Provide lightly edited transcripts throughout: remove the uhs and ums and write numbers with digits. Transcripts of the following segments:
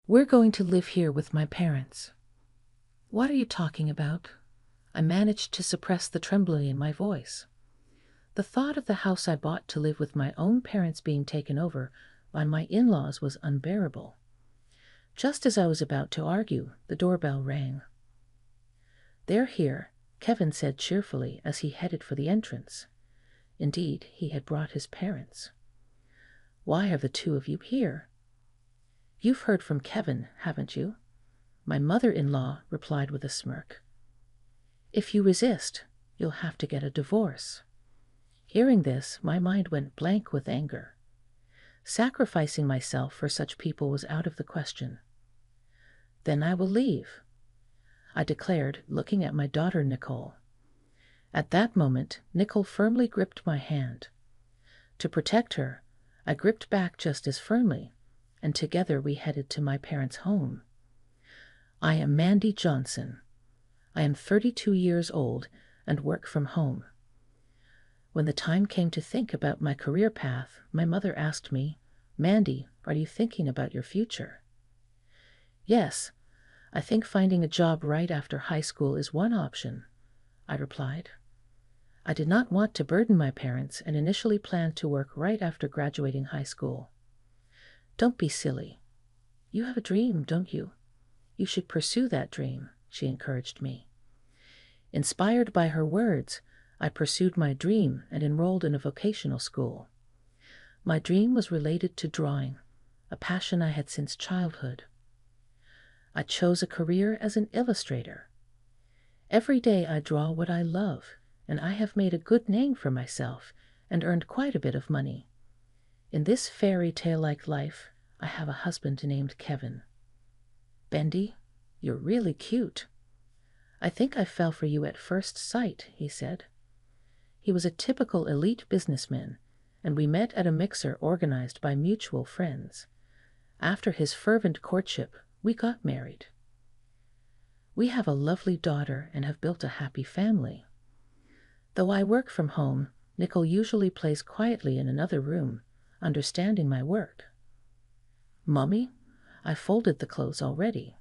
We're going to live here with my parents. What are you talking about? I managed to suppress the trembling in my voice. The thought of the house I bought to live with my own parents being taken over by my in-laws was unbearable. Just as I was about to argue, the doorbell rang. "They're here," Kevin said cheerfully as he headed for the entrance. Indeed, he had brought his parents. "Why are the two of you here?" "You've heard from Kevin, haven't you?" My mother-in-law replied with a smirk. "If you resist, you'll have to get a divorce." Hearing this, my mind went blank with anger. Sacrificing myself for such people was out of the question. "Then I will leave," I declared, looking at my daughter Nicole. At that moment, Nicole firmly gripped my hand. To protect her, I gripped back just as firmly, and together we headed to my parents' home. I am Mandy Johnson. I am 32 years old and work from home. When the time came to think about my career path, my mother asked me, "Mandy, are you thinking about your future?" "Yes, I think finding a job right after high school is one option," I replied. I did not want to burden my parents and initially planned to work right after graduating high school. "Don't be silly. You have a dream, don't you? You should pursue that dream," she encouraged me. Inspired by her words, I pursued my dream and enrolled in a vocational school. My dream was related to drawing, a passion I had since childhood. I chose a career as an illustrator. Every day I draw what I love, and I have made a good name for myself and earned quite a bit of money. In this fairy tale-like life, I have a husband named Kevin. "Bendy, you're really cute." "I think I fell for you at first sight," he said. He was a typical elite businessman, and we met at a mixer organized by mutual friends. After his fervent courtship, we got married. We have a lovely daughter and have built a happy family. Though I work from home, Nicole usually plays quietly in another room, understanding my work. "Mommy, I folded the clothes already."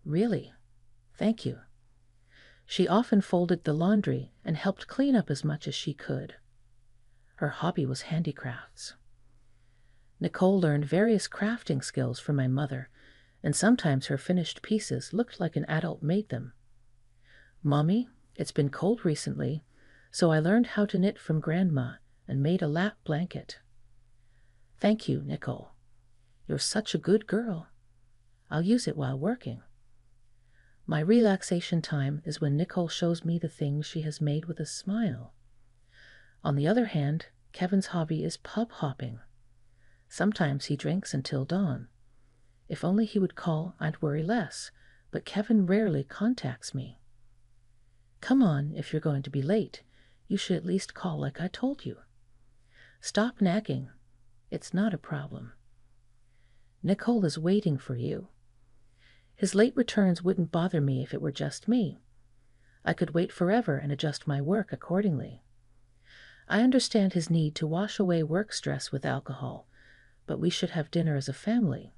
"Really? Thank you." She often folded the laundry and helped clean up as much as she could. Her hobby was handicrafts. Nicole learned various crafting skills from my mother, and sometimes her finished pieces looked like an adult made them. "Mommy, it's been cold recently, so I learned how to knit from Grandma and made a lap blanket." "Thank you, Nicole. You're such a good girl. I'll use it while working." My relaxation time is when Nicole shows me the things she has made with a smile. On the other hand, Kevin's hobby is pub hopping. Sometimes he drinks until dawn. If only he would call, I'd worry less, but Kevin rarely contacts me. "Come on, if you're going to be late. You should at least call like I told you." "Stop nagging. It's not a problem." "Nicole is waiting for you." His late returns wouldn't bother me if it were just me. I could wait forever and adjust my work accordingly. I understand his need to wash away work stress with alcohol, but we should have dinner as a family.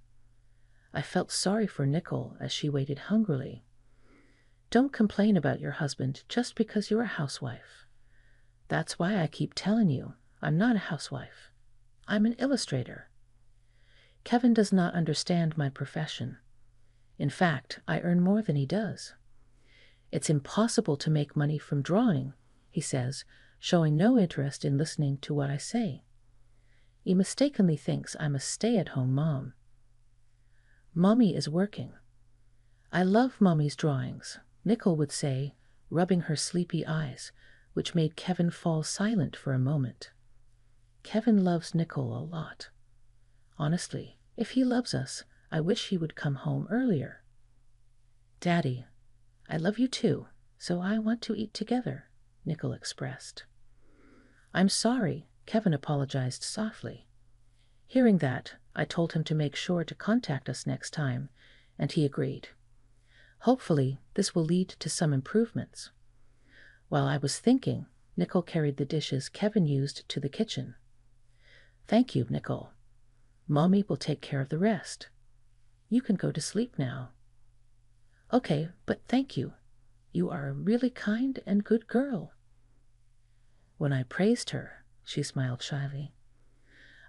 I felt sorry for Nicole as she waited hungrily. "Don't complain about your husband just because you're a housewife." "That's why I keep telling you, I'm not a housewife. I'm an illustrator." Kevin does not understand my profession. In fact, I earn more than he does. "It's impossible to make money from drawing," he says, showing no interest in listening to what I say. He mistakenly thinks I'm a stay-at-home mom. "Mommy is working." "I love Mommy's drawings," Nicole would say, rubbing her sleepy eyes, which made Kevin fall silent for a moment. Kevin loves Nicole a lot. Honestly, if he loves us, I wish he would come home earlier. "Daddy, I love you too, so I want to eat together," Nicole expressed. "I'm sorry," Kevin apologized softly. Hearing that, I told him to make sure to contact us next time, and he agreed. Hopefully, this will lead to some improvements. While I was thinking, Nicole carried the dishes Kevin used to the kitchen. "Thank you, Nicole. Mommy will take care of the rest." You can go to sleep now. Okay, but thank you. You are a really kind and good girl. When I praised her, she smiled shyly.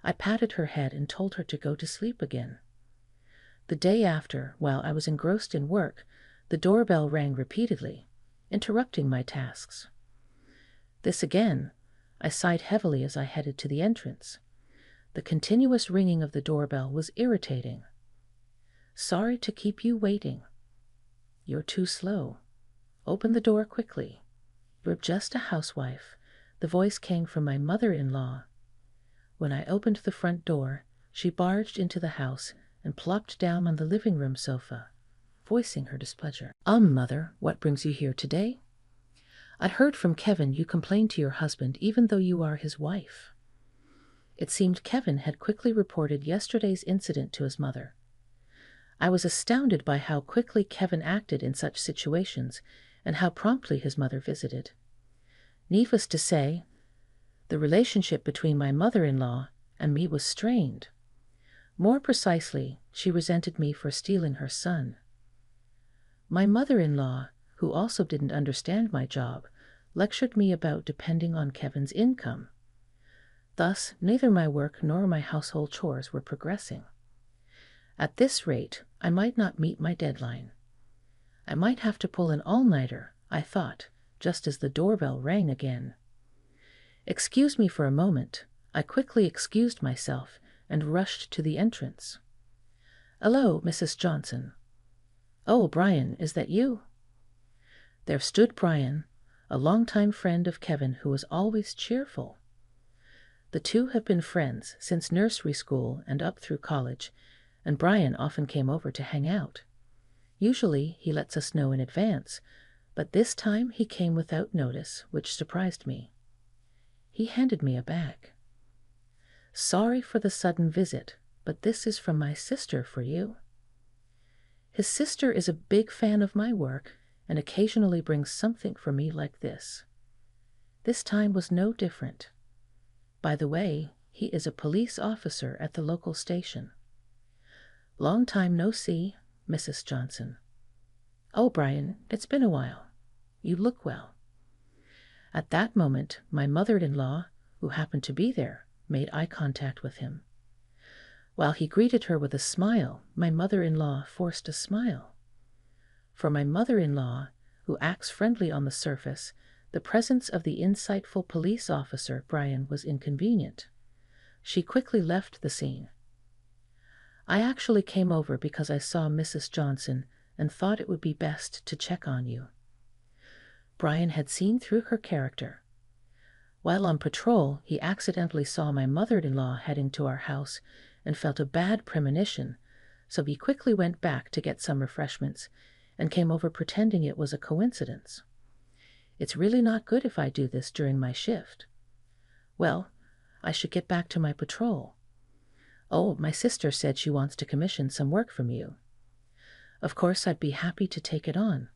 I patted her head and told her to go to sleep again. The day after, while I was engrossed in work, the doorbell rang repeatedly, interrupting my tasks. This again, I sighed heavily as I headed to the entrance. The continuous ringing of the doorbell was irritating. Sorry to keep you waiting. You're too slow. Open the door quickly. You're just a housewife. The voice came from my mother-in-law. When I opened the front door, she barged into the house and plopped down on the living room sofa, voicing her displeasure. Mother, what brings you here today? I'd heard from Kevin you complained to your husband even though you are his wife. It seemed Kevin had quickly reported yesterday's incident to his mother. I was astounded by how quickly Kevin acted in such situations and how promptly his mother visited. Needless to say, the relationship between my mother-in-law and me was strained. More precisely, she resented me for stealing her son. My mother-in-law, who also didn't understand my job, lectured me about depending on Kevin's income. Thus, neither my work nor my household chores were progressing. At this rate, I might not meet my deadline. I might have to pull an all-nighter, I thought, just as the doorbell rang again. Excuse me for a moment. I quickly excused myself and rushed to the entrance. Hello, Mrs. Johnson. Oh, Brian, is that you? There stood Brian, a longtime friend of Kevin who was always cheerful. The two have been friends since nursery school and up through college, and Brian often came over to hang out. Usually he lets us know in advance, but this time he came without notice, which surprised me. He handed me a bag. Sorry for the sudden visit, but this is from my sister for you. His sister is a big fan of my work and occasionally brings something for me like this. This time was no different. By the way, he is a police officer at the local station. Long time no see, Mrs. Johnson. Oh, Brian, it's been a while. You look well. At that moment, my mother-in-law, who happened to be there, made eye contact with him. While he greeted her with a smile, my mother-in-law forced a smile. For my mother-in-law, who acts friendly on the surface, the presence of the insightful police officer, Brian, was inconvenient. She quickly left the scene. I actually came over because I saw Mrs. Johnson and thought it would be best to check on you. Brian had seen through her character. While on patrol, he accidentally saw my mother-in-law heading to our house and felt a bad premonition, so he quickly went back to get some refreshments and came over pretending it was a coincidence. It's really not good if I do this during my shift. Well, I should get back to my patrol. Oh, my sister said she wants to commission some work from you. Of course, I'd be happy to take it on.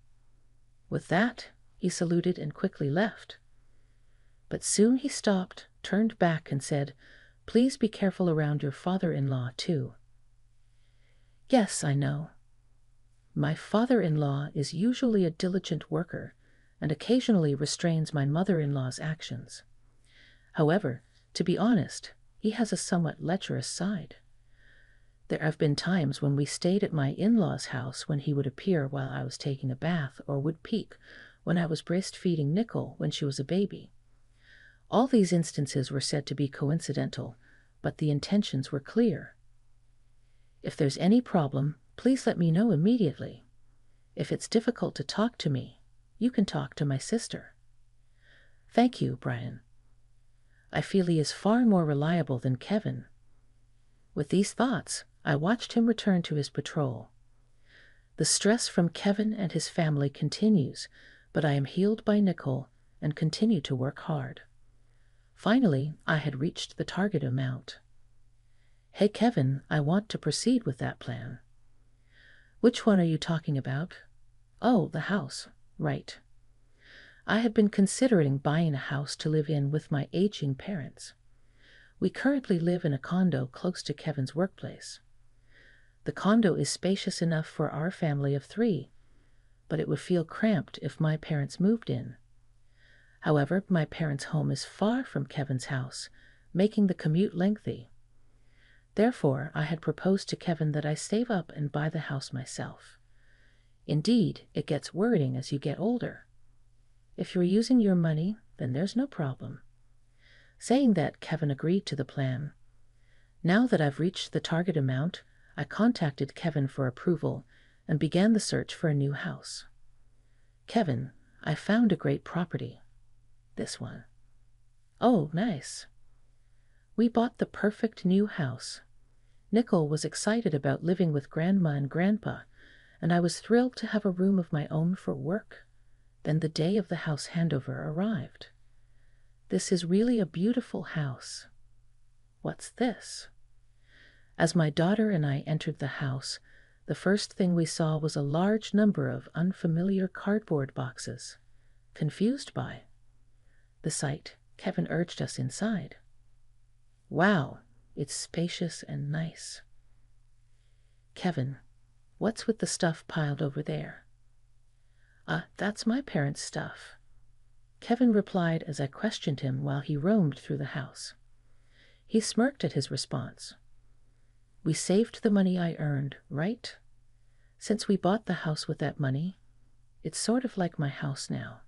With that, he saluted and quickly left. But soon he stopped, turned back, and said, Please be careful around your father-in-law, too. Yes, I know. My father-in-law is usually a diligent worker and occasionally restrains my mother-in-law's actions. However, to be honest, he has a somewhat lecherous side. There have been times when we stayed at my in-law's house when he would appear while I was taking a bath or would peek when I was breastfeeding Nicole when she was a baby. All these instances were said to be coincidental, but the intentions were clear. If there's any problem, please let me know immediately. If it's difficult to talk to me, you can talk to my sister. Thank you, Brian. I feel he is far more reliable than Kevin. With these thoughts, I watched him return to his patrol. The stress from Kevin and his family continues, but I am healed by Nicole and continue to work hard. Finally, I had reached the target amount. Hey, Kevin, I want to proceed with that plan. Which one are you talking about? Oh, the house. Right. I have been considering buying a house to live in with my aging parents. We currently live in a condo close to Kevin's workplace. The condo is spacious enough for our family of 3, but it would feel cramped if my parents moved in. However, my parents' home is far from Kevin's house, making the commute lengthy. Therefore, I had proposed to Kevin that I save up and buy the house myself. Indeed, it gets worrying as you get older. If you're using your money, then there's no problem. Saying that, Kevin agreed to the plan. Now that I've reached the target amount, I contacted Kevin for approval and began the search for a new house. Kevin, I found a great property. This one. Oh, nice. We bought the perfect new house. Nicole was excited about living with Grandma and Grandpa, and I was thrilled to have a room of my own for work. Then the day of the house handover arrived. This is really a beautiful house. What's this? As my daughter and I entered the house, the first thing we saw was a large number of unfamiliar cardboard boxes. Confused by the sight, Kevin urged us inside. Wow, it's spacious and nice. Kevin, what's with the stuff piled over there? That's my parents' stuff. Kevin replied as I questioned him while he roamed through the house. He smirked at his response. We saved the money I earned, right? Since we bought the house with that money, it's sort of like my house now.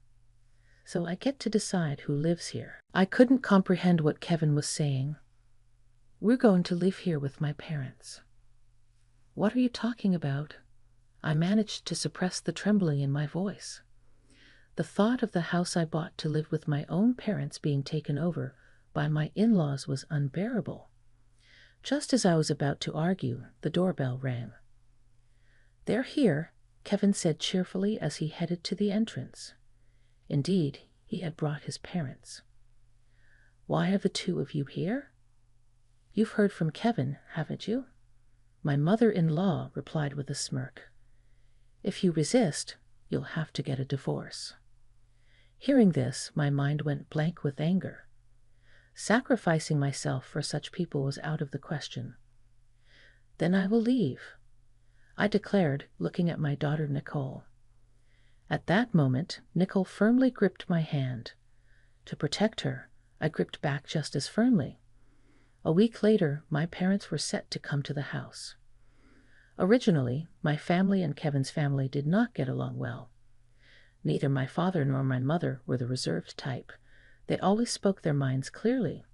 So I get to decide who lives here. I couldn't comprehend what Kevin was saying. We're going to live here with my parents. What are you talking about? I managed to suppress the trembling in my voice. The thought of the house I bought to live with my own parents being taken over by my in-laws was unbearable. Just as I was about to argue, the doorbell rang. They're here, Kevin said cheerfully as he headed to the entrance. Indeed, he had brought his parents. Why are the 2 of you here? You've heard from Kevin, haven't you? My mother-in-law replied with a smirk. If you resist, you'll have to get a divorce. Hearing this, my mind went blank with anger. Sacrificing myself for such people was out of the question. Then I will leave, I declared, looking at my daughter Nicole. At that moment, Nicole firmly gripped my hand. To protect her, I gripped back just as firmly. A week later, my parents were set to come to the house. Originally, my family and Kevin's family did not get along well. Neither my father nor my mother were the reserved type. They always spoke their minds clearly.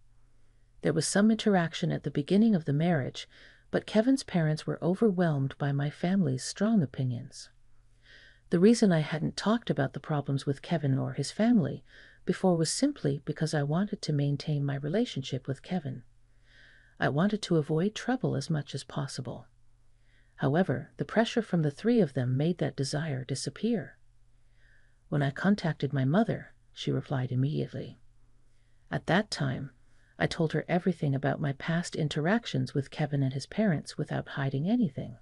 There was some interaction at the beginning of the marriage, but Kevin's parents were overwhelmed by my family's strong opinions. The reason I hadn't talked about the problems with Kevin or his family before was simply because I wanted to maintain my relationship with Kevin. I wanted to avoid trouble as much as possible. However, the pressure from the 3 of them made that desire disappear. When I contacted my mother, she replied immediately. At that time, I told her everything about my past interactions with Kevin and his parents without hiding anything.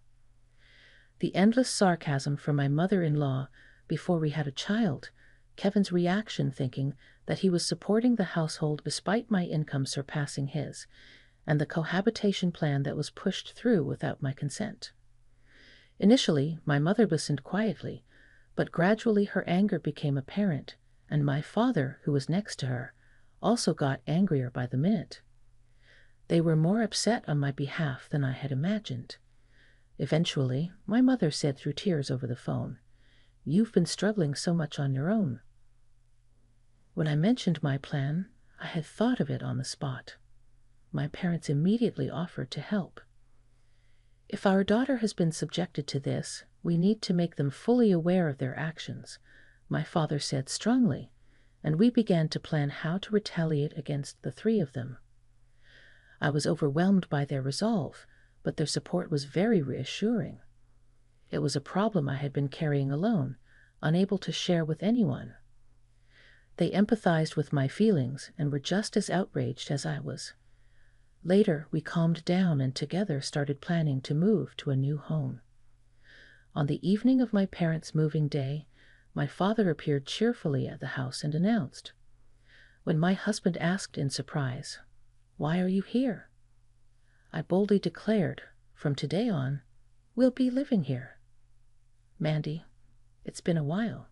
The endless sarcasm from my mother-in-law before we had a child, Kevin's reaction thinking that he was supporting the household despite my income surpassing his, and the cohabitation plan that was pushed through without my consent. Initially, my mother listened quietly, but gradually her anger became apparent, and my father, who was next to her, also got angrier by the minute. They were more upset on my behalf than I had imagined. Eventually, my mother said through tears over the phone, "You've been struggling so much on your own." When I mentioned my plan, I had thought of it on the spot. My parents immediately offered to help. If our daughter has been subjected to this, we need to make them fully aware of their actions, my father said strongly, and we began to plan how to retaliate against the 3 of them. I was overwhelmed by their resolve, but their support was very reassuring. It was a problem I had been carrying alone, unable to share with anyone. They empathized with my feelings and were just as outraged as I was. Later, we calmed down and together started planning to move to a new home. On the evening of my parents' moving day, my father appeared cheerfully at the house and announced. When my husband asked in surprise, "Why are you here?" I boldly declared, "From today on, We'll be living here. Mandy, it's been a while.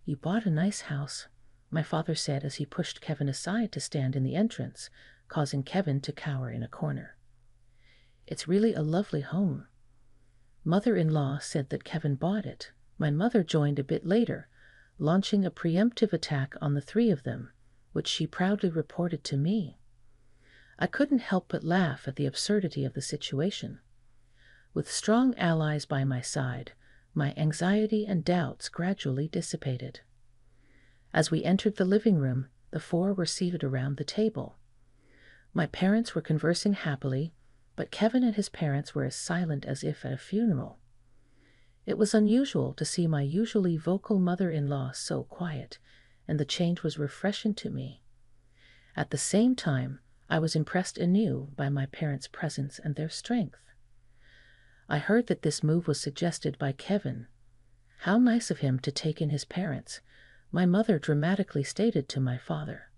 You bought a nice house, my father said as he pushed Kevin aside to stand in the entrance, causing Kevin to cower in a corner. It's really a lovely home. Mother-in-law said that Kevin bought it. My mother joined a bit later, launching a preemptive attack on the three of them, which she proudly reported to me. I couldn't help but laugh at the absurdity of the situation. With strong allies by my side, my anxiety and doubts gradually dissipated. As we entered the living room, the four were seated around the table. My parents were conversing happily, but Kevin and his parents were as silent as if at a funeral. It was unusual to see my usually vocal mother-in-law so quiet, and the change was refreshing to me. At the same time, I was impressed anew by my parents' presence and their strength. I heard that this move was suggested by Kevin. How nice of him to take in his parents, my mother dramatically stated to my father.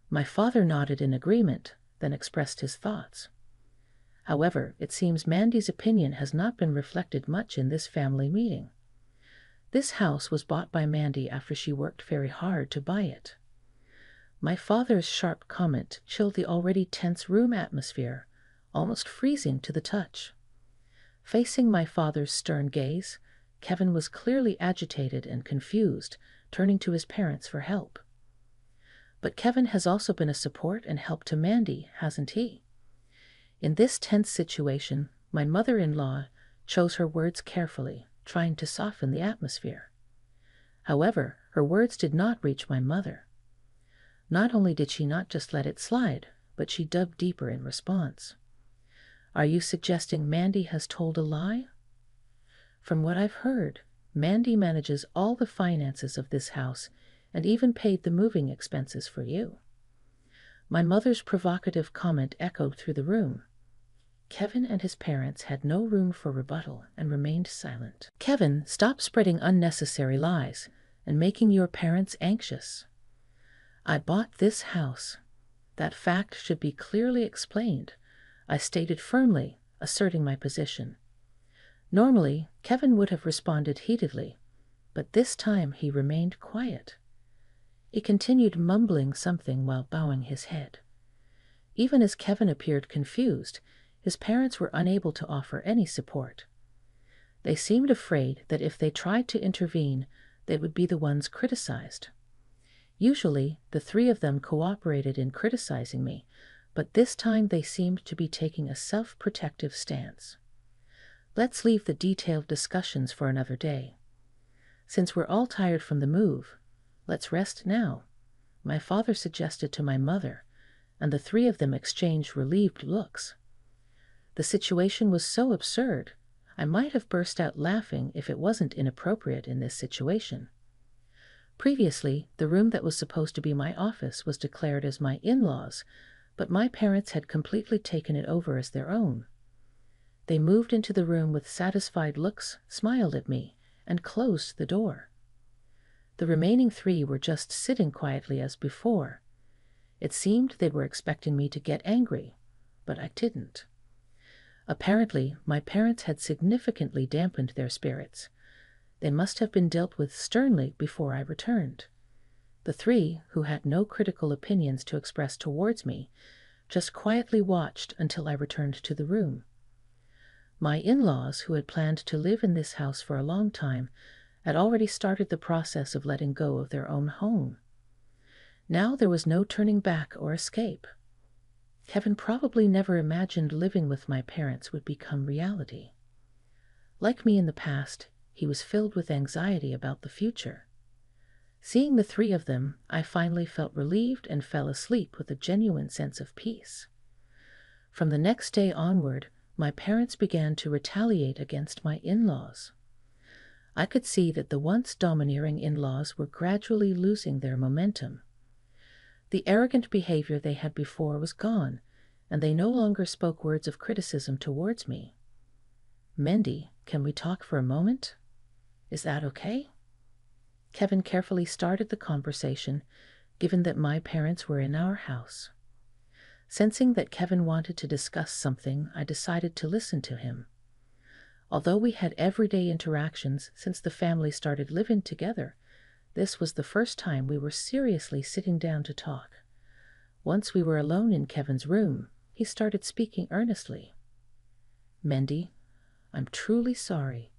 My father nodded in agreement, then expressed his thoughts. However, it seems Mandy's opinion has not been reflected much in this family meeting. This house was bought by Mandy after she worked very hard to buy it. My father's sharp comment chilled the already tense room atmosphere, almost freezing to the touch. Facing my father's stern gaze, Kevin was clearly agitated and confused, turning to his parents for help. But Kevin has also been a support and help to Mandy, hasn't he? In this tense situation, my mother-in-law chose her words carefully, trying to soften the atmosphere. However, her words did not reach my mother. Not only did she not just let it slide, but she dug deeper in response. Are you suggesting Mandy has told a lie? From what I've heard, Mandy manages all the finances of this house and even paid the moving expenses for you. My mother's provocative comment echoed through the room. Kevin and his parents had no room for rebuttal and remained silent. Kevin, stop spreading unnecessary lies and making your parents anxious. I bought this house. That fact should be clearly explained, I stated firmly, asserting my position. Normally, Kevin would have responded heatedly, but this time he remained quiet. He continued mumbling something while bowing his head. Even as Kevin appeared confused, his parents were unable to offer any support. They seemed afraid that if they tried to intervene, they would be the ones criticized. Usually, the three of them cooperated in criticizing me, but this time they seemed to be taking a self-protective stance. Let's leave the detailed discussions for another day. Since we're all tired from the move, let's rest now, my father suggested to my mother, and the three of them exchanged relieved looks. The situation was so absurd, I might have burst out laughing if it wasn't inappropriate in this situation. Previously, the room that was supposed to be my office was declared as my in-laws, but my parents had completely taken it over as their own. They moved into the room with satisfied looks, smiled at me, and closed the door. The remaining three were just sitting quietly as before. It seemed they were expecting me to get angry, but I didn't. Apparently, my parents had significantly dampened their spirits. They must have been dealt with sternly before I returned. The three, who had no critical opinions to express towards me, just quietly watched until I returned to the room. My in-laws, who had planned to live in this house for a long time, had already started the process of letting go of their own home. Now there was no turning back or escape. Kevin probably never imagined living with my parents would become reality. Like me in the past, he was filled with anxiety about the future. Seeing the three of them, I finally felt relieved and fell asleep with a genuine sense of peace. From the next day onward, my parents began to retaliate against my in-laws. I could see that the once domineering in-laws were gradually losing their momentum. The arrogant behavior they had before was gone, and they no longer spoke words of criticism towards me. Mandy, can we talk for a moment? Is that okay? Kevin carefully started the conversation, given that my parents were in our house. Sensing that Kevin wanted to discuss something, I decided to listen to him. Although we had everyday interactions since the family started living together, this was the first time we were seriously sitting down to talk. Once we were alone in Kevin's room, he started speaking earnestly. "Mendy, I'm truly sorry.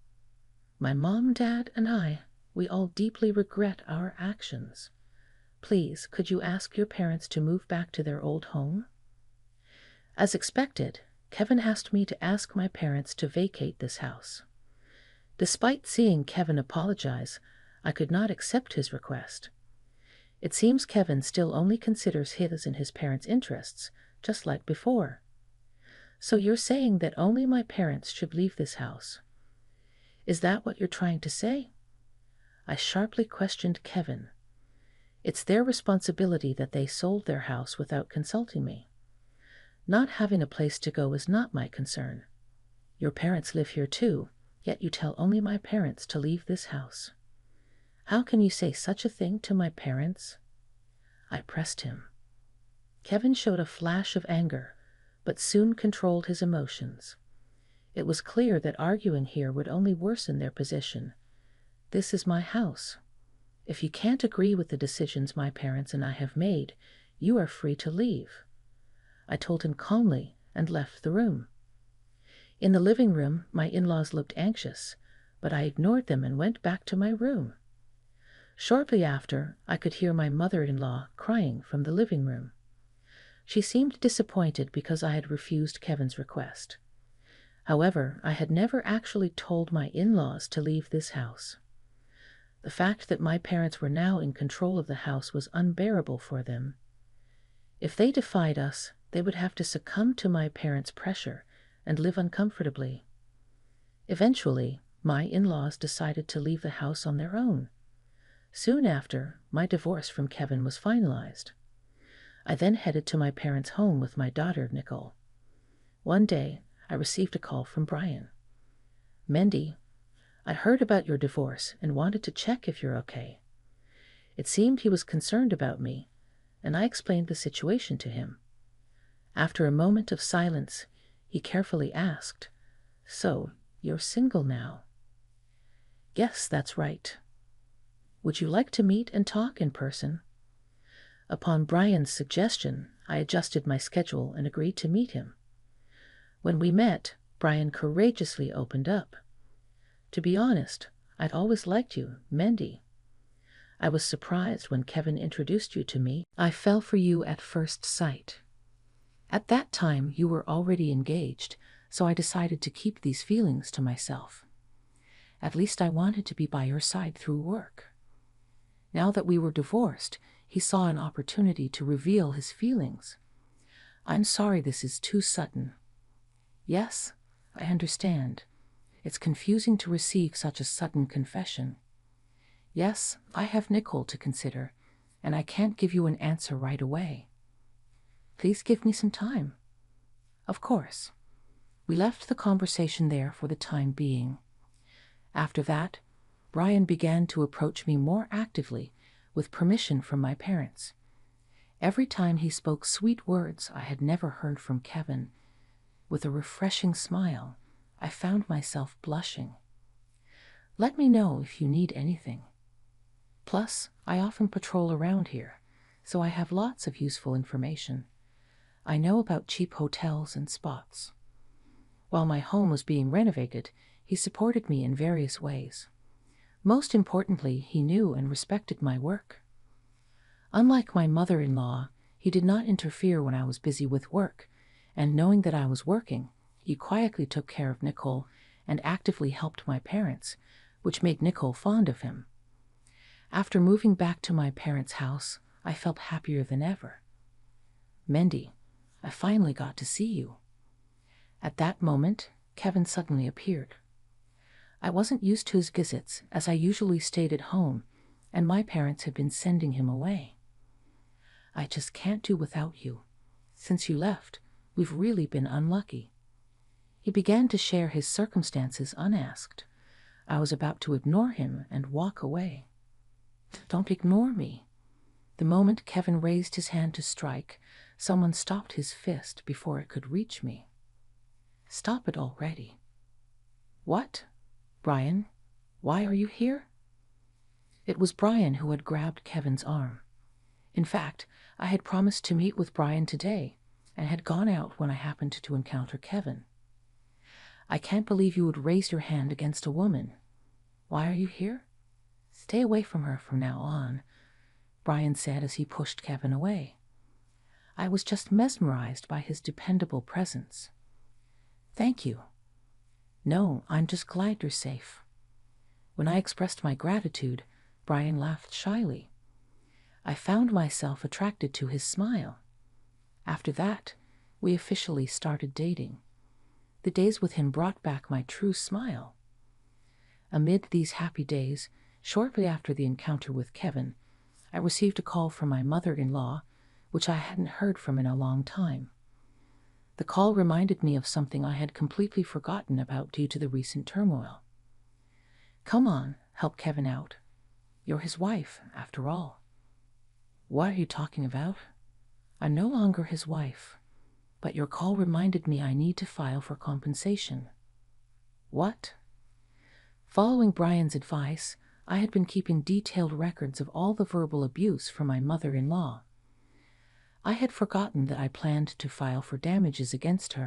My mom, dad, and we all deeply regret our actions. Please, could you ask your parents to move back to their old home?" As expected, Kevin asked me to ask my parents to vacate this house. Despite seeing Kevin apologize, I could not accept his request. It seems Kevin still only considers his and his parents' interests, just like before. "So you're saying that only my parents should leave this house? Is that what you're trying to say?" I sharply questioned Kevin. It's their responsibility that they sold their house without consulting me. Not having a place to go is not my concern. Your parents live here too, yet you tell only my parents to leave this house. How can you say such a thing to my parents? I pressed him. Kevin showed a flash of anger, but soon controlled his emotions. It was clear that arguing here would only worsen their position. This is my house. If you can't agree with the decisions my parents and I have made, you are free to leave. I told him calmly and left the room. In the living room, my in-laws looked anxious, but I ignored them and went back to my room. Shortly after, I could hear my mother-in-law crying from the living room. She seemed disappointed because I had refused Kevin's request. However, I had never actually told my in-laws to leave this house. The fact that my parents were now in control of the house was unbearable for them. If they defied us, they would have to succumb to my parents' pressure and live uncomfortably. Eventually, my in-laws decided to leave the house on their own. Soon after, my divorce from Kevin was finalized. I then headed to my parents' home with my daughter, Nicole. One day, I received a call from Brian. "Mendy, I heard about your divorce and wanted to check if you're okay." It seemed he was concerned about me, and I explained the situation to him. After a moment of silence, he carefully asked, "So, you're single now?" "Yes, that's right." "Would you like to meet and talk in person?" Upon Brian's suggestion, I adjusted my schedule and agreed to meet him. When we met, Brian courageously opened up. "To be honest, I'd always liked you, Mendy. I was surprised when Kevin introduced you to me. I fell for you at first sight. At that time, you were already engaged, so I decided to keep these feelings to myself. At least I wanted to be by your side through work. Now that we were divorced, he saw an opportunity to reveal his feelings. I'm sorry this is too sudden." "Yes, I understand. It's confusing to receive such a sudden confession. Yes, I have Nicole to consider, and I can't give you an answer right away. Please give me some time." Of course. We left the conversation there for the time being. After that, Brian began to approach me more actively, with permission from my parents. Every time he spoke sweet words I had never heard from Kevin. With a refreshing smile, I found myself blushing. "Let me know if you need anything. Plus, I often patrol around here, so I have lots of useful information. I know about cheap hotels and spots." While my home was being renovated, he supported me in various ways. Most importantly, he knew and respected my work. Unlike my mother-in-law, he did not interfere when I was busy with work, and knowing that I was working, he quietly took care of Nicole and actively helped my parents, which made Nicole fond of him. After moving back to my parents' house, I felt happier than ever. "Mendy, I finally got to see you." At that moment, Kevin suddenly appeared. I wasn't used to his visits, as I usually stayed at home, and my parents had been sending him away. "I just can't do without you. Since you left, we've really been unlucky." He began to share his circumstances unasked. I was about to ignore him and walk away. "Don't ignore me." The moment Kevin raised his hand to strike, someone stopped his fist before it could reach me. "Stop it already." What? Brian, why are you here? It was Brian who had grabbed Kevin's arm. In fact, I had promised to meet with Brian today and had gone out when I happened to encounter Kevin. I can't believe you would raise your hand against a woman. Why are you here? Stay away from her from now on, Brian said as he pushed Kevin away. I was just mesmerized by his dependable presence. Thank you. No, I'm just glad you're safe. When I expressed my gratitude, Brian laughed shyly. I found myself attracted to his smile. After that, we officially started dating. The days with him brought back my true smile. Amid these happy days, shortly after the encounter with Kevin, I received a call from my mother-in-law, which I hadn't heard from in a long time. The call reminded me of something I had completely forgotten about due to the recent turmoil. Come on, help Kevin out. You're his wife, after all. What are you talking about? I'm no longer his wife, but your call reminded me I need to file for compensation. What? Following Brian's advice, I had been keeping detailed records of all the verbal abuse from my mother-in-law. I had forgotten that I planned to file for damages against her.